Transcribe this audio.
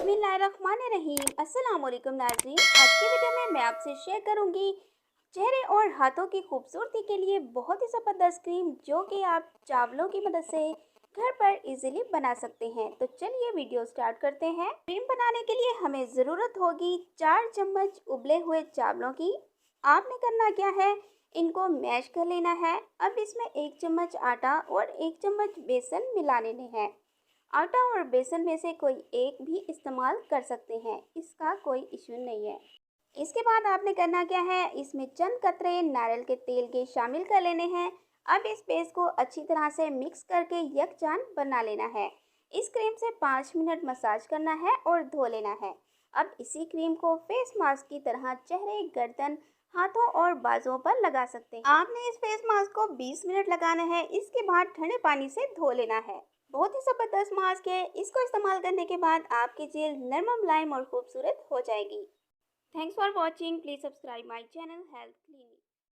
बिस्मिल्लाहिर्रहमानिर्रहीम। अस्सलाम वालेकुम नाज़रीन। आज की वीडियो में मैं आपसे शेयर करूंगी चेहरे और हाथों की खूबसूरती के लिए बहुत ही ज़बरदस्त क्रीम जो कि आप चावलों की मदद से घर पर इजीली बना सकते हैं। तो चलिए वीडियो स्टार्ट करते हैं। क्रीम बनाने के लिए हमें ज़रूरत होगी 4 चम्मच उबले हुए चावलों की। आपने करना क्या है, इनको मैश कर लेना है। अब इसमें 1 चम्मच आटा और 1 चम्मच बेसन मिला लेने हैं। आटा और बेसन में से कोई एक भी इस्तेमाल कर सकते हैं, इसका कोई इश्यू नहीं है। इसके बाद आपने करना क्या है, इसमें चंद कतरे नारियल के तेल के शामिल कर लेने हैं। अब इस पेस्ट को अच्छी तरह से मिक्स करके यकजान बना लेना है। इस क्रीम से 5 मिनट मसाज करना है और धो लेना है। अब इसी क्रीम को फेस मास्क की तरह चेहरे, गर्दन, हाथों और बाजुओं पर लगा सकते हैं। आपने इस फेस मास्क को 20 मिनट लगाना है। इसके बाद ठंडे पानी से धो लेना है। बहुत ही ज़बरदस्त मास्क है। इसको इस्तेमाल करने के बाद आपकी जेल नरम, मुलायम और खूबसूरत हो जाएगी। Thanks for watching. Please subscribe my channel Health Clinic.